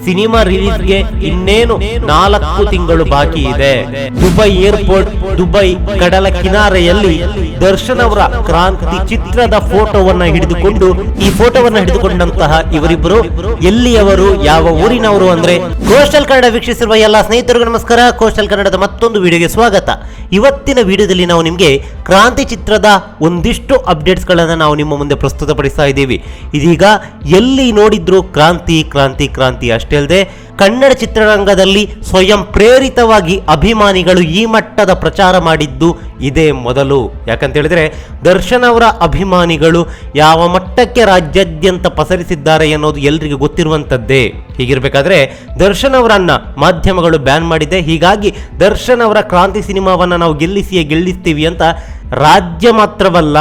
Cinema ರಿಲೀಸ್ಗೆ ಇನ್ನೇನು 4 ತಿಂಗಳು ಬಾಕಿ ಇದೆ. ದುಬೈ ಏರ್ಪೋರ್ಟ್, ದುಬೈ ಕಡಲ ಕಿನಾರೆಯಲ್ಲಿ ದರ್ಶನ್ ಅವರ ಕ್ರಾಂತಿ ಚಿತ್ರದ ಫೋಟೋವನ್ನ ಹಿಡಿದುಕೊಂಡು ಈ ಫೋಟೋವನ್ನ ಹಿಡಿದುಕೊಂಡಂತಹ ಇವರಿಬ್ಬರು ಎಲ್ಲಿಯವರು, ಯಾವ ಊರಿನವರು ಅಂದ್ರೆ ಕೋಸ್ಟಲ್ ಕನ್ನಡ ವೀಕ್ಷಿಸಿರುವ ಎಲ್ಲ ಸ್ನೇಹಿತರಿಗೂ ನಮಸ್ಕಾರ. ಕೋಸ್ಟಲ್ ಕನ್ನಡದ ಮತ್ತೊಂದು ವಿಡಿಯೋಗೆ ಸ್ವಾಗತ. ಇವತ್ತಿನ ವಿಡಿಯೋದಲ್ಲಿ ನಾವು ನಿಮಗೆ ಕ್ರಾಂತಿ ಚಿತ್ರದ ಒಂದಿಷ್ಟು ಅಪ್ಡೇಟ್ಸ್ ಗಳನ್ನ ನಾವು ನಿಮ್ಮ ಮುಂದೆ ಪ್ರಸ್ತುತಪಡಿಸ್ತಾ ಇದ್ದೀವಿ. ಇದೀಗ ಎಲ್ಲಿ ನೋಡಿದ್ರು ಕ್ರಾಂತಿ ಕ್ರಾಂತಿ ಕ್ರಾಂತಿ ಅಷ್ಟೇ ಅಲ್ಲದೆ ಕನ್ನಡ ಚಿತ್ರರಂಗದಲ್ಲಿ ಸ್ವಯಂ ಪ್ರೇರಿತವಾಗಿ ಅಭಿಮಾನಿಗಳು ಈ ಮಟ್ಟದ ಪ್ರಚಾರ ಮಾಡಿದ್ದು ಇದೇ ಮೊದಲು. ಯಾಕಂತ ಹೇಳಿದ್ರೆ ದರ್ಶನ್ ಅವರ ಅಭಿಮಾನಿಗಳು ಯಾವ ಮಟ್ಟಕ್ಕೆ ರಾಜ್ಯಾದ್ಯಂತ ಪಸರಿಸಿದ್ದಾರೆ ಅನ್ನೋದು ಎಲ್ರಿಗೂ ಗೊತ್ತಿರುವಂಥದ್ದೇ. ಹೀಗಿರ್ಬೇಕಾದ್ರೆ ದರ್ಶನ್ ಅವರನ್ನ ಮಾಧ್ಯಮಗಳು ಬ್ಯಾನ್ ಮಾಡಿದೆ. ಹೀಗಾಗಿ ದರ್ಶನ್ ಅವರ ಕ್ರಾಂತಿ ಸಿನಿಮಾವನ್ನ ನಾವು ಗೆಲ್ಲಿಸ್ತೀವಿ ಅಂತ ರಾಜ್ಯ ಮಾತ್ರವಲ್ಲ,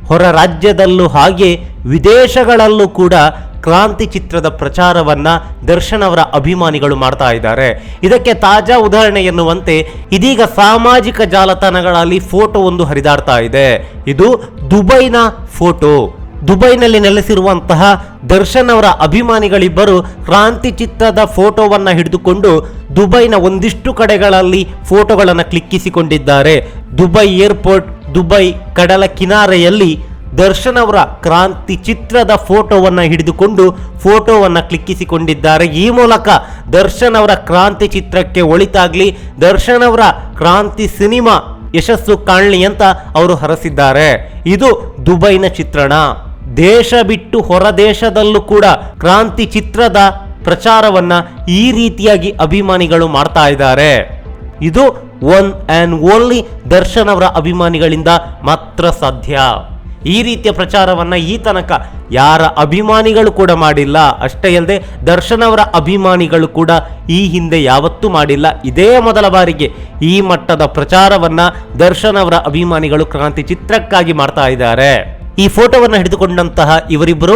ಹೊರ ರಾಜ್ಯದಲ್ಲೂ ಹಾಗೆ ವಿದೇಶಗಳಲ್ಲೂ ಕೂಡ ಕ್ರಾಂತಿ ಚಿತ್ರದ ಪ್ರಚಾರವನ್ನ ದರ್ಶನ್ ಅವರ ಅಭಿಮಾನಿಗಳು ಮಾಡ್ತಾ ಇದ್ದಾರೆ. ಇದಕ್ಕೆ ತಾಜಾ ಉದಾಹರಣೆ ಎನ್ನುವಂತೆ ಇದೀಗ ಸಾಮಾಜಿಕ ಜಾಲತಾಣಗಳಲ್ಲಿ ಫೋಟೋ ಒಂದು ಹರಿದಾಡ್ತಾ ಇದೆ. ಇದು ದುಬೈನ ಫೋಟೋ. ದುಬೈನಲ್ಲಿ ನೆಲೆಸಿರುವಂತಹ ದರ್ಶನ್ ಅವರ ಅಭಿಮಾನಿಗಳಿಬ್ಬರು ಕ್ರಾಂತಿ ಚಿತ್ರದ ಫೋಟೋವನ್ನ ಹಿಡಿದುಕೊಂಡು ದುಬೈನ ಒಂದಿಷ್ಟು ಕಡೆಗಳಲ್ಲಿ ಫೋಟೋಗಳನ್ನು ಕ್ಲಿಕ್ಕಿಸಿಕೊಂಡಿದ್ದಾರೆ. ದುಬೈ ಏರ್ಪೋರ್ಟ್, ದುಬೈ ಕಡಲ ಕಿನಾರೆಯಲ್ಲಿ ದರ್ಶನ್ ಅವರ ಕ್ರಾಂತಿ ಚಿತ್ರದ ಫೋಟೋವನ್ನ ಹಿಡಿದುಕೊಂಡು ಫೋಟೋವನ್ನ ಕ್ಲಿಕ್ಕಿಸಿಕೊಂಡಿದ್ದಾರೆ. ಈ ಮೂಲಕ ದರ್ಶನ್ ಅವರ ಕ್ರಾಂತಿ ಚಿತ್ರಕ್ಕೆ ಒಳಿತಾಗ್ಲಿ, ದರ್ಶನ್ ಅವರ ಕ್ರಾಂತಿ ಸಿನಿಮಾ ಯಶಸ್ಸು ಕಾಣಲಿ ಅಂತ ಅವರು ಹರಸಿದ್ದಾರೆ. ಇದು ದುಬೈನ ಚಿತ್ರಣ. ದೇಶ ಬಿಟ್ಟು ಹೊರ ದೇಶದಲ್ಲೂ ಕೂಡ ಕ್ರಾಂತಿ ಚಿತ್ರದ ಪ್ರಚಾರವನ್ನ ಈ ರೀತಿಯಾಗಿ ಅಭಿಮಾನಿಗಳು ಮಾಡ್ತಾ ಇದ್ದಾರೆ. ಇದು ಒನ್ ಆ್ಯಂಡ್ ಓನ್ಲಿ ದರ್ಶನ್ ಅವರ ಅಭಿಮಾನಿಗಳಿಂದ ಮಾತ್ರ ಸಾಧ್ಯ. ಈ ರೀತಿಯ ಪ್ರಚಾರವನ್ನ ಈ ತನಕ ಯಾರ ಅಭಿಮಾನಿಗಳು ಕೂಡ ಮಾಡಿಲ್ಲ. ಅಷ್ಟೇ ಅಲ್ಲದೆ ದರ್ಶನ್ ಅವರ ಅಭಿಮಾನಿಗಳು ಕೂಡ ಈ ಹಿಂದೆ ಯಾವತ್ತೂ ಮಾಡಿಲ್ಲ. ಇದೇ ಮೊದಲ ಬಾರಿಗೆ ಈ ಮಟ್ಟದ ಪ್ರಚಾರವನ್ನ ದರ್ಶನ್ ಅವರ ಅಭಿಮಾನಿಗಳು ಕ್ರಾಂತಿ ಚಿತ್ರಕ್ಕಾಗಿ ಮಾಡ್ತಾ ಇದ್ದಾರೆ. ಈ ಫೋಟೋವನ್ನ ಹಿಡಿದುಕೊಂಡಂತಹ ಇವರಿಬ್ಬರು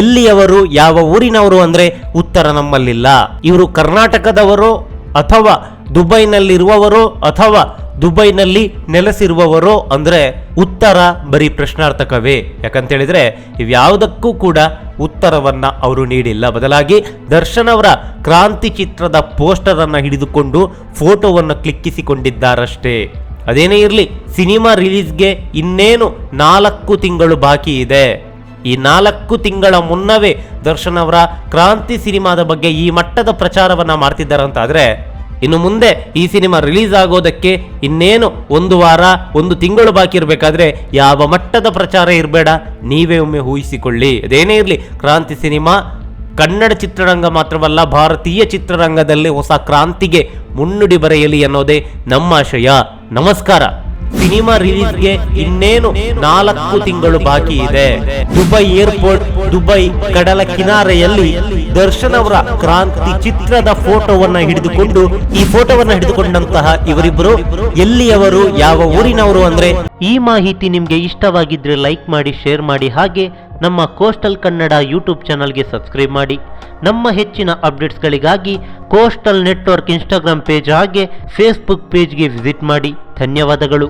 ಎಲ್ಲಿಯವರು, ಯಾವ ಊರಿನವರು ಅಂದ್ರೆ ಉತ್ತರ ನಮ್ಮಲ್ಲಿಲ್ಲ. ಇವರು ಕರ್ನಾಟಕದವರು ಅಥವಾ ದುಬೈನಲ್ಲಿರುವವರು ಅಥವಾ ದುಬೈನಲ್ಲಿ ನೆಲೆಸಿರುವವರು ಅಂದ್ರೆ ಉತ್ತರ ಬರೀ ಪ್ರಶ್ನಾರ್ಥಕವೇ. ಯಾಕಂತ ಹೇಳಿದ್ರೆ ಇವ್ಯಾವುದಕ್ಕೂ ಕೂಡ ಉತ್ತರವನ್ನ ಅವರು ನೀಡಿಲ್ಲ. ಬದಲಾಗಿ ದರ್ಶನ್ ಅವರ ಕ್ರಾಂತಿ ಚಿತ್ರದ ಪೋಸ್ಟರ್ ಅನ್ನ ಹಿಡಿದುಕೊಂಡು ಫೋಟೋವನ್ನು ಕ್ಲಿಕ್ಕಿಸಿಕೊಂಡಿದ್ದಾರಷ್ಟೇ. ಅದೇನೇ ಇರಲಿ, ಸಿನಿಮಾ ರಿಲೀಸ್ಗೆ ಇನ್ನೇನು 4 ತಿಂಗಳು ಬಾಕಿ ಇದೆ. ಈ 4 ತಿಂಗಳ ಮುನ್ನವೇ ದರ್ಶನ್ ಅವರ ಕ್ರಾಂತಿ ಸಿನಿಮಾದ ಬಗ್ಗೆ ಈ ಮಟ್ಟದ ಪ್ರಚಾರವನ್ನ ಮಾಡ್ತಿದ್ದಾರಂತಾದ್ರೆ ಇನ್ನು ಮುಂದೆ ಈ ಸಿನಿಮಾ ರಿಲೀಸ್ ಆಗೋದಕ್ಕೆ ಇನ್ನೇನು 1 ವಾರ 1 ತಿಂಗಳು ಬಾಕಿ ಇರಬೇಕಾದ್ರೆ ಯಾವ ಮಟ್ಟದ ಪ್ರಚಾರ ಇರಬೇಡ, ನೀವೇ ಒಮ್ಮೆ ಊಹಿಸಿಕೊಳ್ಳಿ. ಅದೇನೇ ಇರಲಿ, ಕ್ರಾಂತಿ ಸಿನಿಮಾ ಕನ್ನಡ ಚಿತ್ರರಂಗ ಮಾತ್ರವಲ್ಲ, ಭಾರತೀಯ ಚಿತ್ರರಂಗದಲ್ಲಿ ಹೊಸ ಕ್ರಾಂತಿಗೆ ಮುನ್ನುಡಿ ಬರೆಯಲಿ ಅನ್ನೋದೇ ನಮ್ಮ ಆಶಯ. ನಮಸ್ಕಾರ. ಸಿನಿಮಾ ರಿಲೀಸ್ಗೆ ಇನ್ನೇನು 4 ತಿಂಗಳು ಬಾಕಿ ಇದೆ. ದುಬೈ ಏರ್ಪೋರ್ಟ್, ದುಬೈ ಕಡಲ ಕಿನಾರೆಯಲ್ಲಿ ದರ್ಶನ್ ಅವರ ಕ್ರಾಂತಿ ಚಿತ್ರದ ಫೋಟೋವನ್ನ ಹಿಡಿದುಕೊಂಡು ಈ ಫೋಟೋವನ್ನ ಹಿಡಿದುಕೊಂಡಂತಹ ಇವರಿಬ್ಬರು ಎಲ್ಲಿಯವರು, ಯಾವ ಊರಿನವರು ಅಂದ್ರೆ ಈ ಮಾಹಿತಿ ನಿಮ್ಗೆ ಇಷ್ಟವಾಗಿದ್ರೆ ಲೈಕ್ ಮಾಡಿ, ಶೇರ್ ಮಾಡಿ, ಹಾಗೆ ನಮ್ಮ ಕೋಸ್ಟಲ್ ಕನ್ನಡ ಯೂಟ್ಯೂಬ್ ಚಾನಲ್ಗೆ ಸಬ್ಸ್ಕ್ರೈಬ್ ಮಾಡಿ. ನಮ್ಮ ಹೆಚ್ಚಿನ ಅಪ್ಡೇಟ್ಸ್ಗಳಿಗಾಗಿ ಕೋಸ್ಟಲ್ ನೆಟ್ವರ್ಕ್ ಇನ್ಸ್ಟಾಗ್ರಾಮ್ ಪೇಜ್ ಹಾಗೆ ಫೇಸ್ಬುಕ್ ಪೇಜ್ಗೆ ವಿಸಿಟ್ ಮಾಡಿ. ಧನ್ಯವಾದಗಳು.